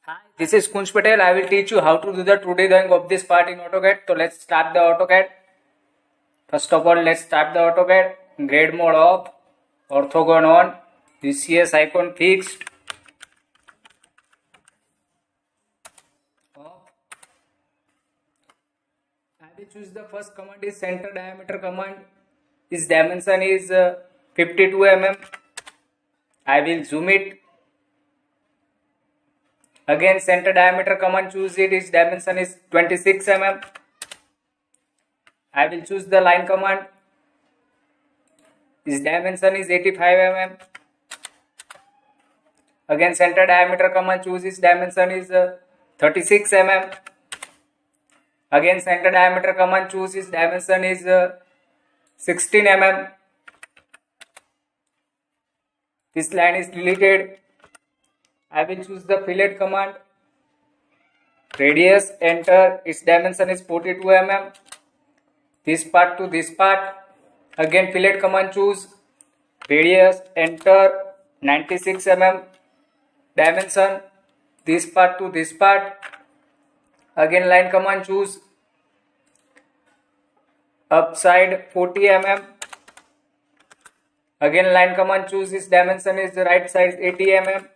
Hi, this is Kunj Patel. I will teach you how to do the 2D drawing of this part in AutoCAD. So let's start the AutoCAD. First of all, let's start the AutoCAD. Grade mode off, orthogon on, VCS icon fixed. Off. I will choose the first command is center diameter command. Its dimension is 52 mm. I will zoom it. Again, center diameter command, choose it. Its dimension is 26 mm. I will choose the line command. Its dimension is 85 mm. Again, center diameter command, choose its dimension is 36 mm. Again, center diameter command, choose its dimension is 16 mm. This line is deleted. I will choose the fillet command. Radius, enter. Its dimension is 42 mm. This part to this part. Again, fillet command, choose. Radius, enter. 96 mm. Dimension. This part to this part. Again, line command, choose. Upside 40 mm. Again, line command, choose. Its dimension is the right side 80 mm.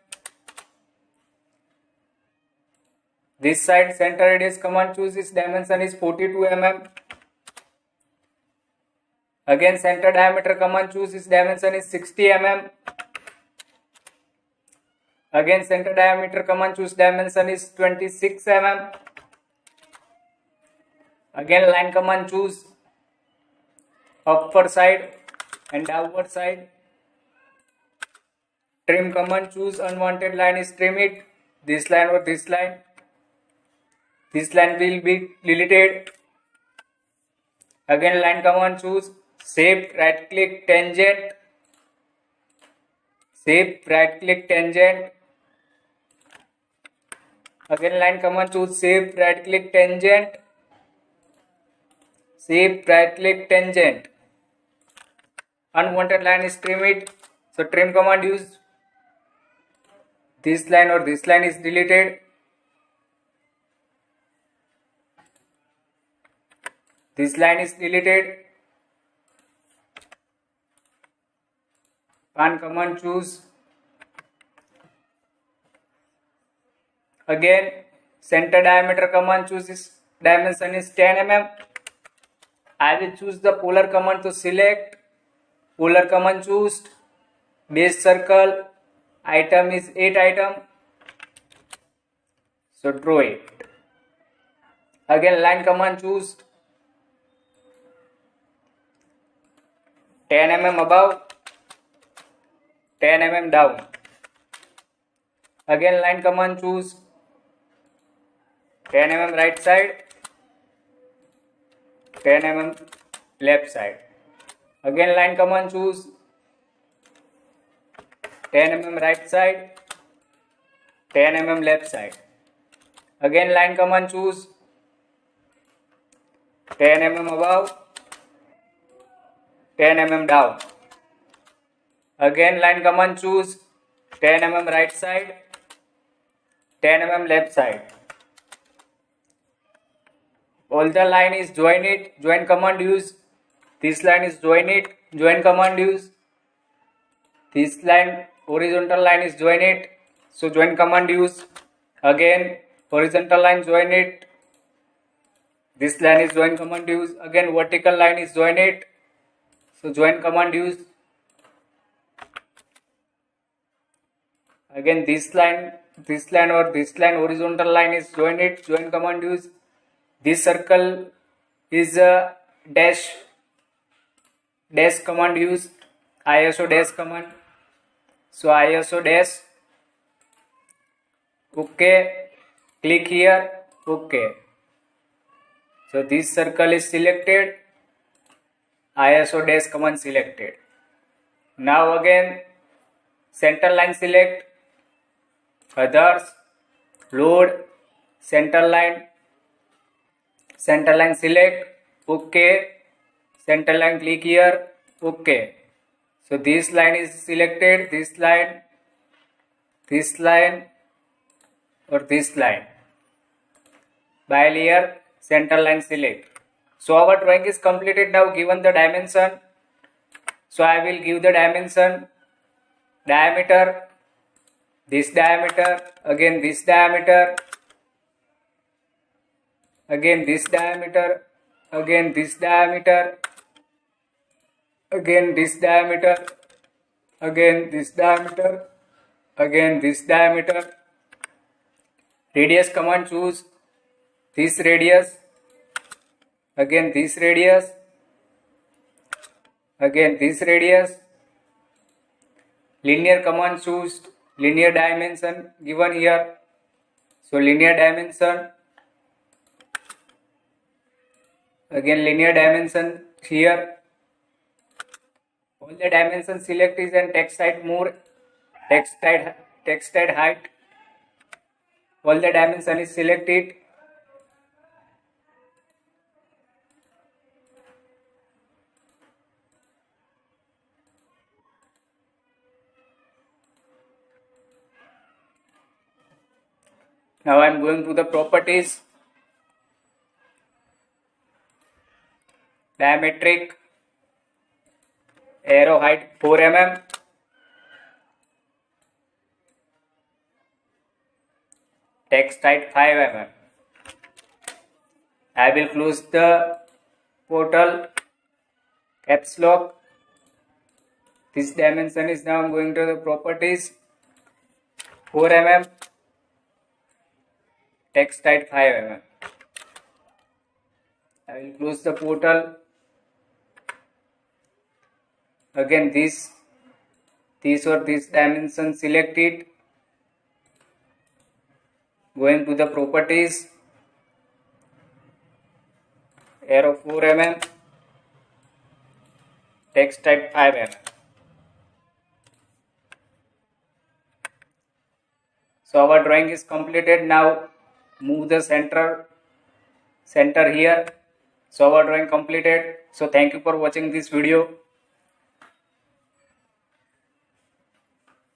This side center radius command, choose its dimension is 42 mm. Again, center diameter command, choose its dimension is 60 mm. Again, center diameter command, choose dimension is 26 mm. Again, line command, choose upper side and downward side. Trim command, choose unwanted line is trim it. This line or this line. This line will be deleted. Again, line command, choose shape, right click, tangent. Shape, right click, tangent. Again, line command, choose shape, right click, tangent. Shape, right click, tangent. Unwanted line is trim it. So trim command, use this line or this line is deleted. This line is deleted. Pan command, choose. Again, center diameter command, choose this dimension is 10 mm. I will choose the polar command to select. Polar command, choose. Base circle. Item is 8 item. So draw it. Again, line command, choose 10 mm above, 10 mm down. Again, line command, choose 10 mm right side, 10 mm left side. Again, line command, choose 10 mm right side, 10 mm left side. Again, line command, choose 10 mm above, 10 mm down. Again, line command, choose 10 mm right side, 10 mm left side. All the line is join it. Join command, use. This line is join it. Join command, use. This line, horizontal line is join it. So join command, use. Again, horizontal line, join it. This line is join command, use. Again, vertical line is join it. So join command, use. Again, this line or this line, horizontal line is join it. Join command, use. This circle is a dash command, use. ISO dash command. So ISO dash. Okay. Click here. Okay. So this circle is selected. ISO dash command selected. Now again, center line select. Others. Load. Center line select. Okay. Center line, click here. Okay. So this line is selected. This line, or this line. By layer, center line select. So our drawing is completed now. Given the dimension, so I will give the dimension, diameter, this diameter, again this diameter, again this diameter, again this diameter, again this diameter, again this diameter, again this diameter. Radius command, choose this radius, again this radius, again this radius. Linear command, choose linear dimension given here. So linear dimension, again linear dimension here. All the dimensions select is and text height more, text height height. All the dimension is selected. Now I am going to the properties. Diametric, arrow height 4 mm, text height 5 mm. I will close the portal, caps lock. This dimension is now going to the properties, 4 mm, text height 5 mm. I will close the portal. Again this or this dimension selected. Going to the properties, arrow 4 mm, text height 5 mm. So our drawing is completed. Now move the center here. So our drawing completed. So thank you for watching this video.